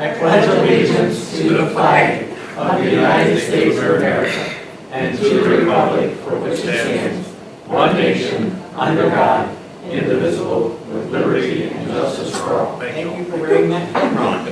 I pledge allegiance to the flag of the United States of America and to the republic for which it stands, one nation, under God, indivisible, with liberty and justice for all. Thank you for wearing that hat.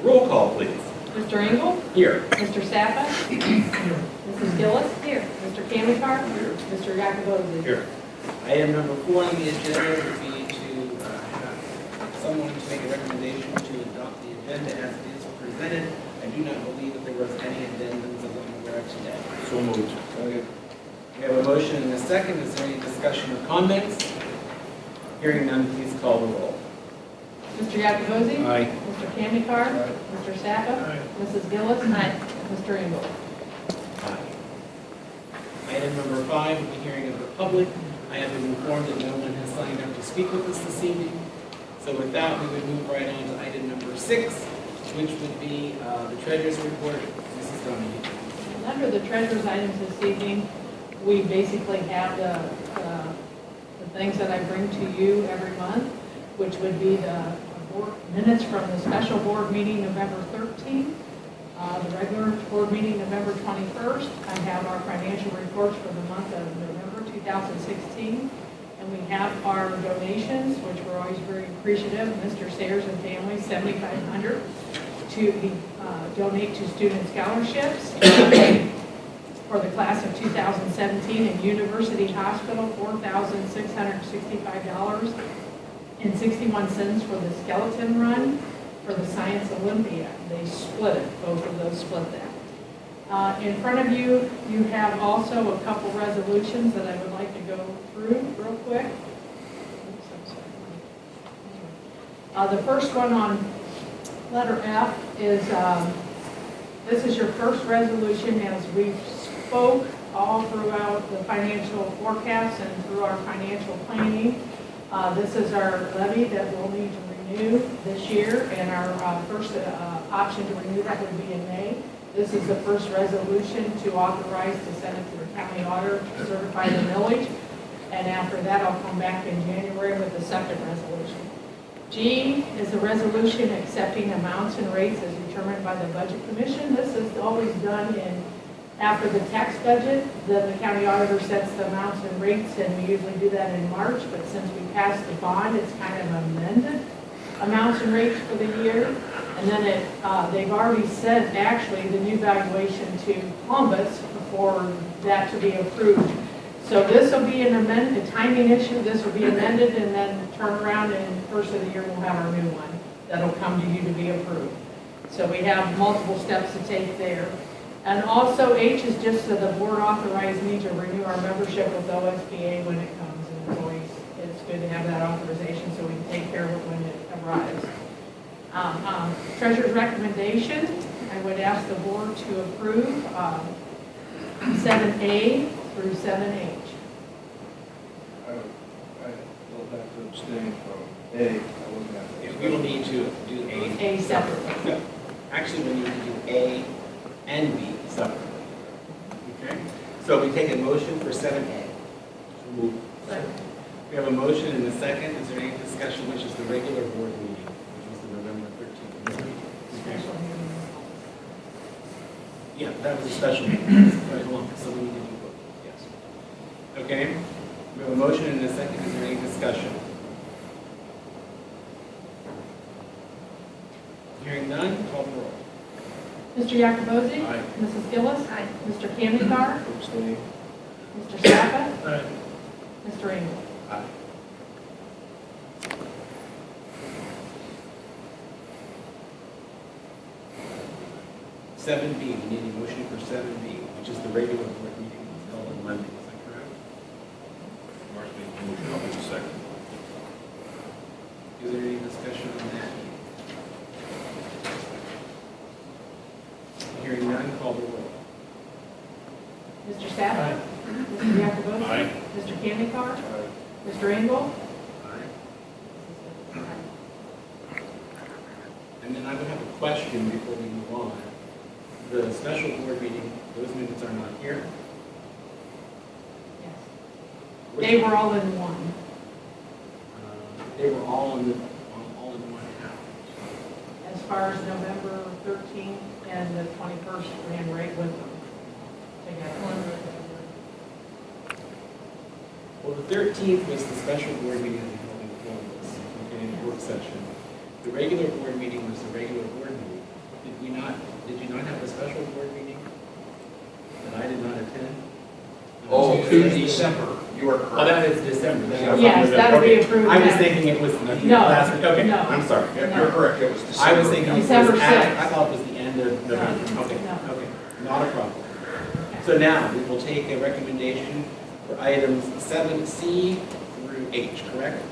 Roll call, please. Mr. Engel? Here. Mr. Sappa? Mrs. Gillis? Here. Mr. Kamikar? Here. Mr. Yakubowski? Here. Item number 4 on the agenda would be to have someone to make a recommendation to adopt the agenda as it is presented. I do not believe that there was any addendums that I'm aware of today. So moved. We have a motion and a second. Is there any discussion or comments? Hearing none, please call the roll. Mr. Yakubowski? Aye. Mr. Kamikar? Aye. Mr. Sappa? Aye. Mrs. Gillis? Aye. Mr. Engel? Item number 5, the hearing of the public. I have been informed that no one has signed up to speak with us this evening. So with that, we would move right on to item number 6, which would be the treasurer's report. Mrs. Donahue. Under the treasurer's items this evening, we basically have the things that I bring to you every month, which would be the board minutes from the special board meeting November 13th, the regular board meeting November 21st. I have our financial reports for the month of November 2016, and we have our donations, which we're always very appreciative. Mr. Sayers and family, $7,500 to donate to student scholarships for the class of 2017, and University Hospital, $4,665.61 for the skeleton run for the Science Olympiad. They split it, both of those split that. In front of you, you have also a couple resolutions that I would like to go through real quick. Oops, I'm sorry. The first one on letter F is, this is your first resolution as we spoke all throughout the financial forecast and through our financial planning. This is our levy that we'll need to renew this year, and our first option to renew that would be in May. This is the first resolution to authorize to send it to the county auditor to certify the millage, and after that I'll come back in January with the second resolution. G is a resolution accepting amounts and rates as determined by the Budget Commission. This is always done after the tax budget. The county auditor sets the amounts and rates, and we usually do that in March, but since we passed the bond, it's kind of amended amounts and rates for the year. And then they've already sent actually the new valuation to Columbus for that to be approved. So this will be a timing issue. This will be amended and then turn around, and first of the year we'll have our new one that'll come to you to be approved. So we have multiple steps to take there. And also H is just that the board authorized me to renew our membership with OSBA when it comes, and it's good to have that authorization so we can take care of it when it arrives. Treasurer's recommendation, I would ask the board to approve 7A through 7H. I will have to abstain from A. I wouldn't have to. We will need to do A. A separately. No, actually, we need to do A and B separately. Okay? So we take a motion for 7A. We have a motion and a second. Is there any discussion, which is the regular board meeting, which was the November 13th meeting? Special hearing. Yeah, that was a special meeting. Right along, so we need to do both, yes. Okay, we have a motion and a second. Is there any discussion? Hearing none, call the roll. Mr. Yakubowski? Aye. Mrs. Gillis? Aye. Mr. Kamikar? Abstain. Mr. Sappa? Aye. Mr. Engel? Aye. Seven B, we need a motion for 7B, which is the regular board meeting held on Monday, is that correct? Mark made the motion, I'll make the second. Is there any discussion on that? Hearing none, call the roll. Mr. Sappa? Mr. Yakubowski? Aye. Mr. Kamikar? Aye. Mr. Engel? Aye. And then I would have a question before we move on. The special board meeting, those minutes are not here. They were all in one. They were all in one house. As far as November 13th and the 21st ran right with them together. Well, the 13th was the special board meeting that we held in Columbus, okay, work session. The regular board meeting was the regular board meeting. Did you not have a special board meeting that I did not attend? Oh, to December, you are Oh, correct. that is December. Yes, that'll be approved. I was next. thinking it was No, last week. Okay, no. I'm sorry. Yeah, you're correct, it was December. I was thinking it was December at, 6th. I thought it was the end of November. No, Okay, no. okay, not a problem. So now, we will take a recommendation for items 7C through H, correct?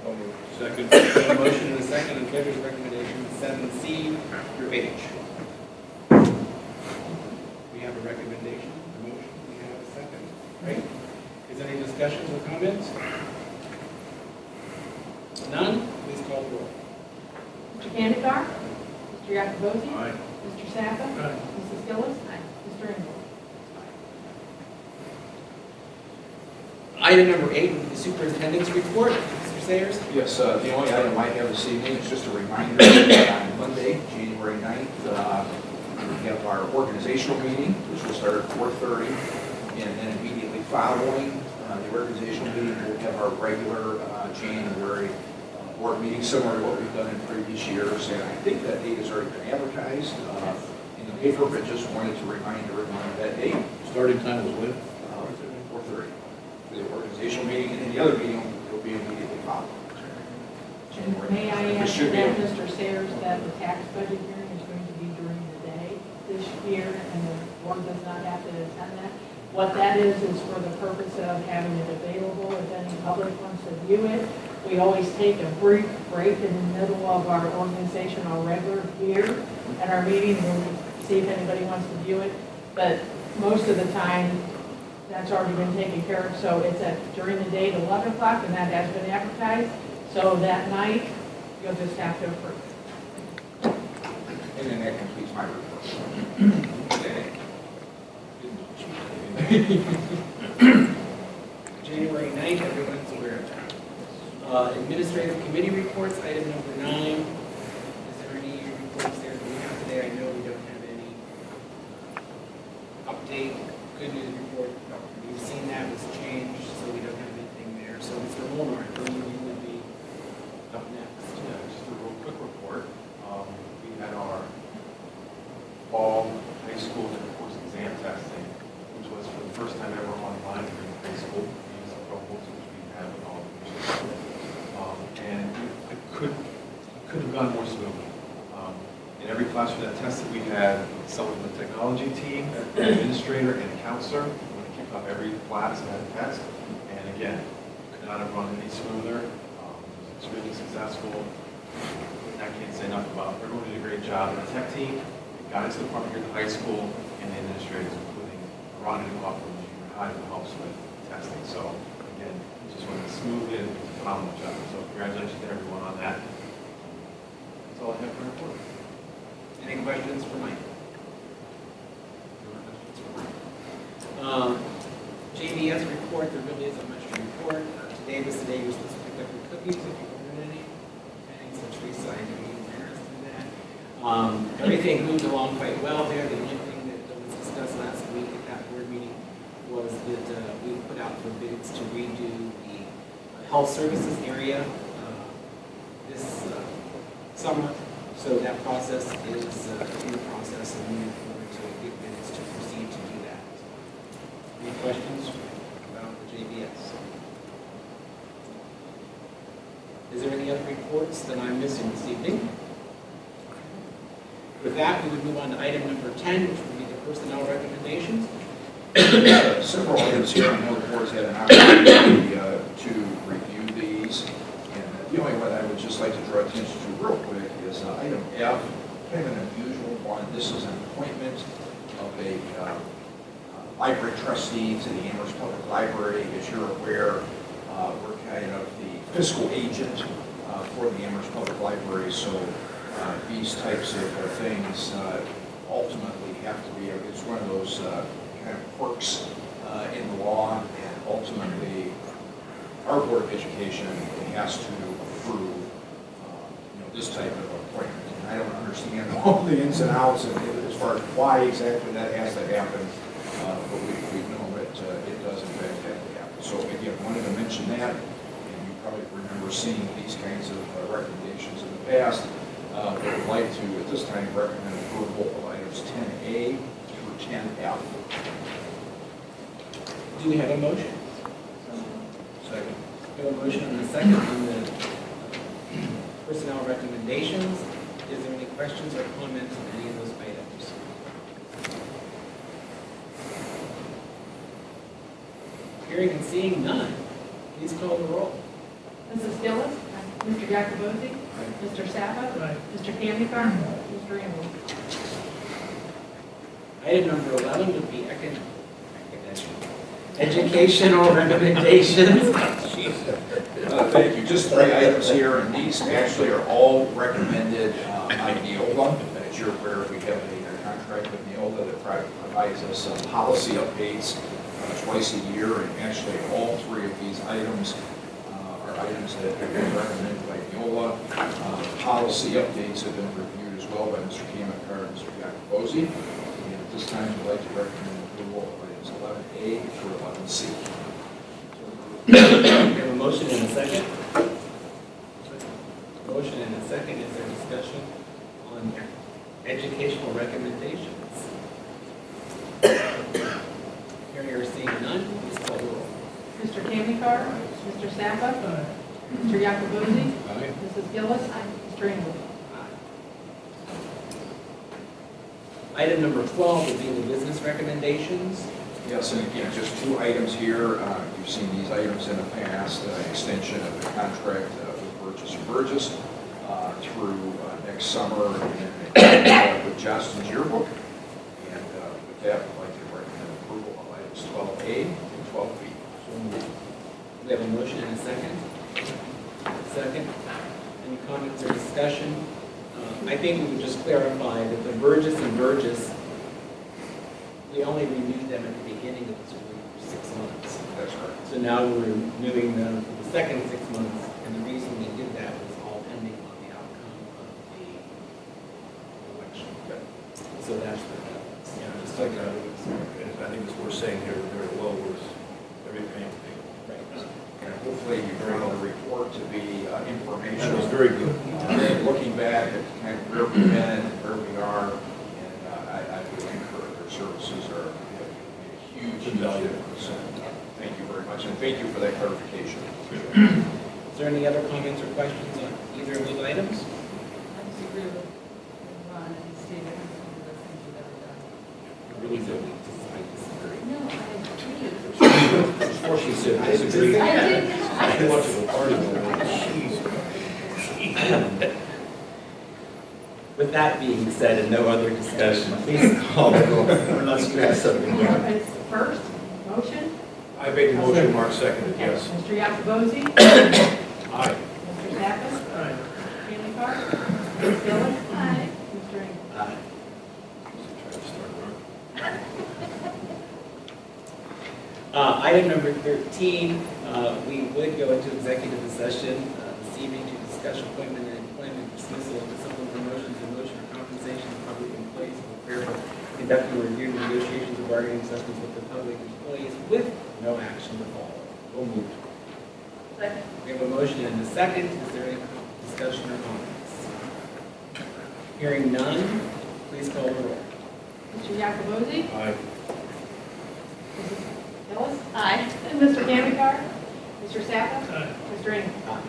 So moved. Second. We have a motion and a second on treasurer's recommendation, 7C through H. We have a recommendation, a motion, we have a second, right? Is there any discussions or comments? None? Please call the roll. Mr. Candicar? Mr. Yakubowski? Aye. Mr. Sappa? Aye. Mrs. Gillis? Mr. Engel? Item number 8 would be the superintendent's report. Mr. Sayers? Yes, the only item I have this evening is just a reminder that on Monday, January 9th, we have our organizational meeting, which will start at 4:30, and then immediately following the organizational meeting, we'll have our regular January board meeting, similar to what we've done in previous years, and I think that date has already been advertised in the paper, but just wanted to remind everyone of that date, Starting time was when? 4:30, for the organizational meeting, and then the other meeting will be immediately following. January May I 9th. It add should to be- that, Mr. Sayers, that the tax budget hearing is going to be during the day this year, and the board does not have to attend that. What that is for the purpose of having it available if any public wants to view it. We always take a brief break in the middle of our organizational regular here at our meeting, and we see if anybody wants to view it. But most of the time, that's already been taken care of, so it's during the day at 11 o'clock, and that has been advertised. So that night, you'll just have to approve. And then that completes my report. January 9th, everyone's aware of that. Administrative committee reports, item number 9. Is there any reports there that we have today? I know we don't have any update, good news report. We've seen that was changed, so we don't have anything there. So Mr. Molnar, I believe you would be up next. Yeah, just a real quick report. We had our fall high school course exam testing, which was for the first time ever online in high school. We used the Chromebooks, which we have in all of them. And it could have gone more smoothly. In every classroom that tested, we had someone from the technology team, an administrator, and a counselor. We kicked off every class and had a test. And again, could not have run any smoother. It was extremely successful. I can't say enough about it. Everyone did a great job. The tech team, the guidance department here at the high school, and the administrators, including Ron and Hoff from junior high, who helps with testing. So again, it just went smoothly and it was a phenomenal job. So congratulations to everyone on that. That's all I have for the report. Any questions for Mike? JVS report, there really isn't much to report. Today was the day you're supposed to pick up your cookies if you ordered any. Okay, so Teresa, I know you're interested in that. Everything moved along quite well there. The only thing that was discussed last week at that board meeting was that we put out for bids to redo the health services area this summer. So that process is in the process of moving forward to get bids to proceed to do that. Any questions about the JVS? Is there any other reports that I'm missing this evening? With that, we would move on to item number 10, which would be the personnel recommendations. Several items here, I know the board's had an opportunity to review these. And the only one I would just like to draw attention to real quick is item F, kind of an unusual one. This is an appointment of a library trustee to the Amherst Public Library. As you're aware, we're kind of the fiscal agent for the Amherst Public Library, so these types of things ultimately have to be, it's one of those kind of quirks in the law, and ultimately our Board of Education has to approve, this type of appointment. And I don't understand all the ins and outs and as far as why exactly that has to happen, but we know that it does in fact have to happen. So again, wanted to mention that, and you probably remember seeing these kinds of recommendations in the past. But would like to, at this time, recommend approval of items 10A through 10F. Do we have a motion? Second. We have a motion and a second on the personnel recommendations. Is there any questions or comments on any of those items? Hearing and seeing none, please call the roll. Mrs. Gillis. Mr. Yakubowski. Mr. Sappa. Mr. Candycar. Mr. Engel. Item number 11 would be educational recommendations. Thank you. Just 3 items here, and these actually are all recommended by Neola. As you're aware, we have a contract with Neola that provides us policy updates twice a year, and actually all 3 of these items are items that have been recommended by Neola. Policy updates have been reviewed as well by Mr. Kamakar and Mr. Yakubowski. And at this time, we'd like to recommend approval of items 11A through 11C. We have a motion and a second. Motion and a second. Is there discussion on educational recommendations? Hearing or seeing none, please call the roll. Mr. Candycar. Mr. Sappa. Mr. Yakubowski. Mrs. Gillis. Mr. Engel. Item number 12 would be the business recommendations. Yes, and again, just 2 items here. You've seen these items in the past, extension of the contract with Burgess & Burgess through next summer, and then with Justin's yearbook. And with that, I'd like to recommend approval of items 12A and 12B. We have a motion and a second. Second. Any comments or discussion? I think we would just clarify that the Burgess & Burgess, we only renewed them at the beginning of the school year for 6 months. That's correct. So now we're renewing them for the second 6 months, and the reason we did that was all pending on the outcome of the election. So that's what that was. Yeah, just like, I think it's worth saying here, very well worth every penny. Right. And hopefully you found the report to be informational. That was very good. Looking back at kind of where we've been and where we are, and I would concur their services are a huge value. Thank you very much, and thank you for that clarification. Is there any other comments or questions on either of those items? I disagree with Ron and Steve. I think some of the things you've ever done. I really don't need to, I disagree. No, I agree. Before she said, I disagree. I did I not. went to the party one. With that being said and no other discussion, please call the roll. Let's do something. It's first, motion. I made the motion, Mark seconded, yes. Mr. Yakubowski. Aye. Mr. Zappa. Aye. Candycar. Ms. Gillis. Aye. Mr. Engel. Aye. Item number 13, we would go into executive session this evening to discuss appointment and employment dismissal of discipline promotion, demotion, or compensation of public employees in prepare for conducting a review and negotiations of bargaining sessions with the public employees with no action to follow. So moved. Second. We have a motion and a second. Is there any discussion or comments? Hearing none, please call the roll. Mr. Yakubowski. Aye. Mrs. Gillis. Aye. And Mr. Candycar. Mr. Sappa. Mr. Engel. Aye.